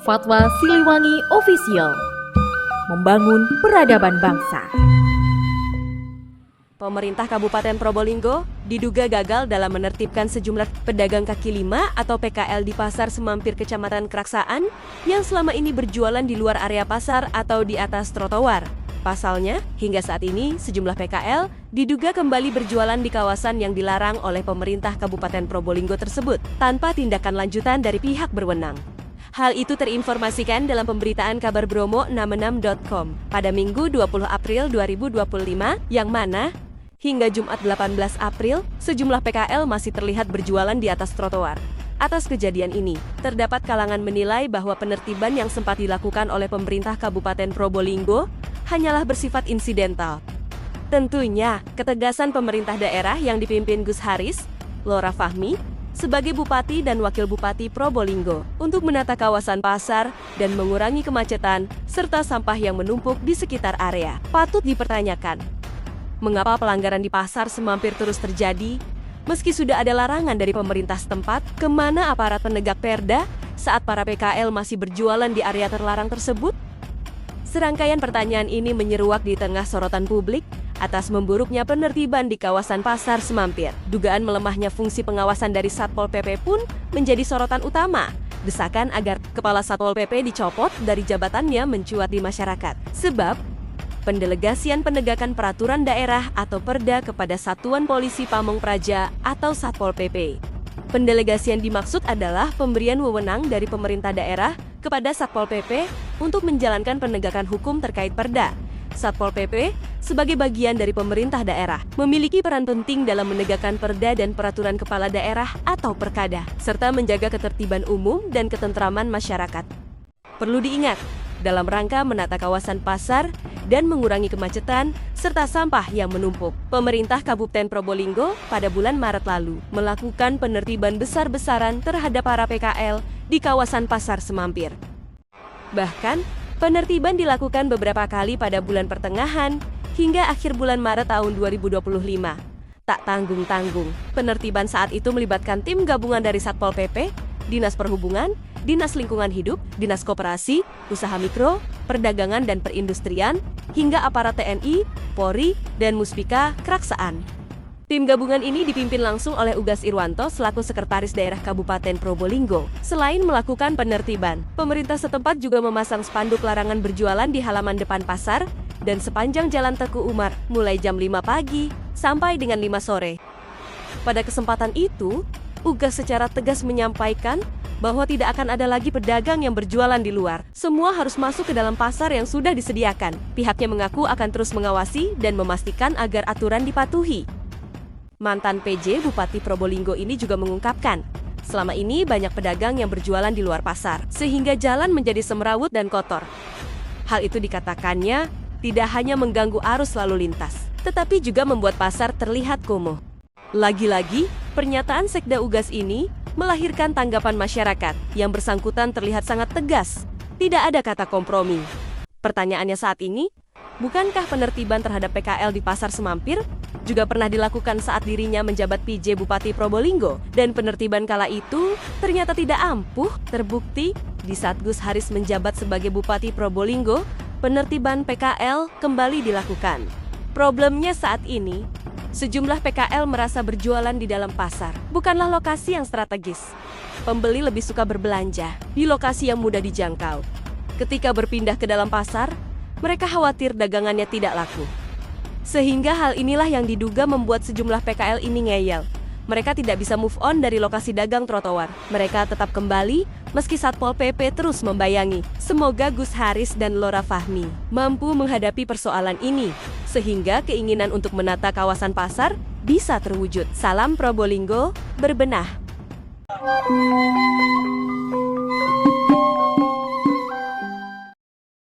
Fatwa Siliwangi Official, membangun peradaban bangsa. Pemerintah Kabupaten Probolinggo diduga gagal dalam menertibkan sejumlah pedagang kaki lima atau PKL di Pasar Semampir Kecamatan Keraksaan yang selama ini berjualan di luar area pasar atau di atas trotoar. Pasalnya, hingga saat ini sejumlah PKL diduga kembali berjualan di kawasan yang dilarang oleh pemerintah Kabupaten Probolinggo tersebut tanpa tindakan lanjutan dari pihak berwenang. Hal itu terinformasikan dalam pemberitaan kabar Bromo66.com pada Minggu 20 April 2025 yang mana hingga Jumat 18 April, sejumlah PKL masih terlihat berjualan di atas trotoar. Atas kejadian ini, terdapat kalangan menilai bahwa penertiban yang sempat dilakukan oleh pemerintah Kabupaten Probolinggo hanyalah bersifat insidental. Tentunya, ketegasan pemerintah daerah yang dipimpin Gus Haris, Lora Fahmi, sebagai Bupati dan Wakil Bupati Probolinggo untuk menata kawasan pasar dan mengurangi kemacetan serta sampah yang menumpuk di sekitar area, patut dipertanyakan. Mengapa pelanggaran di Pasar Semampir terus terjadi? Meski sudah ada larangan dari pemerintah setempat, kemana aparat penegak perda saat para PKL masih berjualan di area terlarang tersebut? Serangkaian pertanyaan ini menyeruak di tengah sorotan publik atas memburuknya penertiban di kawasan Pasar Semampir. Dugaan melemahnya fungsi pengawasan dari Satpol PP pun menjadi sorotan utama. Desakan agar Kepala Satpol PP dicopot dari jabatannya mencuat di masyarakat. Sebab, pendelegasian penegakan peraturan daerah atau Perda kepada Satuan Polisi Pamong Praja atau Satpol PP. Pendelegasian dimaksud adalah pemberian wewenang dari pemerintah daerah kepada Satpol PP untuk menjalankan penegakan hukum terkait Perda. Satpol PP, sebagai bagian dari pemerintah daerah, memiliki peran penting dalam menegakkan perda dan peraturan kepala daerah atau perkada, serta menjaga ketertiban umum dan ketentraman masyarakat. Perlu diingat, dalam rangka menata kawasan pasar dan mengurangi kemacetan serta sampah yang menumpuk, pemerintah Kabupaten Probolinggo pada bulan Maret lalu melakukan penertiban besar-besaran terhadap para PKL di kawasan Pasar Semampir. Bahkan, penertiban dilakukan beberapa kali pada bulan pertengahan hingga akhir bulan Maret tahun 2025. Tak tanggung-tanggung, penertiban saat itu melibatkan tim gabungan dari Satpol PP, Dinas Perhubungan, Dinas Lingkungan Hidup, Dinas Koperasi, Usaha Mikro, Perdagangan dan Perindustrian, hingga aparat TNI, Polri, dan Muspika Keraksaan. Tim gabungan ini dipimpin langsung oleh Ugas Irwanto selaku Sekretaris Daerah Kabupaten Probolinggo. Selain melakukan penertiban, pemerintah setempat juga memasang spanduk larangan berjualan di halaman depan pasar dan sepanjang Jalan Teku Umar mulai jam 5 pagi sampai dengan 5 sore. Pada kesempatan itu, Ugas secara tegas menyampaikan bahwa tidak akan ada lagi pedagang yang berjualan di luar. Semua harus masuk ke dalam pasar yang sudah disediakan. Pihaknya mengaku akan terus mengawasi dan memastikan agar aturan dipatuhi. Mantan PJ Bupati Probolinggo ini juga mengungkapkan, selama ini banyak pedagang yang berjualan di luar pasar, sehingga jalan menjadi semrawut dan kotor. Hal itu dikatakannya tidak hanya mengganggu arus lalu lintas, tetapi juga membuat pasar terlihat kumuh. Lagi-lagi, pernyataan Sekda Ugas ini melahirkan tanggapan masyarakat yang bersangkutan terlihat sangat tegas. Tidak ada kata kompromi. Pertanyaannya saat ini, bukankah penertiban terhadap PKL di Pasar Semampir juga pernah dilakukan saat dirinya menjabat PJ Bupati Probolinggo? Dan penertiban kala itu ternyata tidak ampuh. Terbukti di saat Gus Haris menjabat sebagai Bupati Probolinggo, penertiban PKL kembali dilakukan. Problemnya saat ini, sejumlah PKL merasa berjualan di dalam pasar bukanlah lokasi yang strategis. Pembeli lebih suka berbelanja di lokasi yang mudah dijangkau. Ketika berpindah ke dalam pasar, mereka khawatir dagangannya tidak laku. Sehingga hal inilah yang diduga membuat sejumlah PKL ini ngeyel. Mereka tidak bisa move on dari lokasi dagang trotoar. Mereka tetap kembali meski Satpol PP terus membayangi. Semoga Gus Haris dan Lora Fahmi mampu menghadapi persoalan ini, sehingga keinginan untuk menata kawasan pasar bisa terwujud. Salam Probolinggo, berbenah.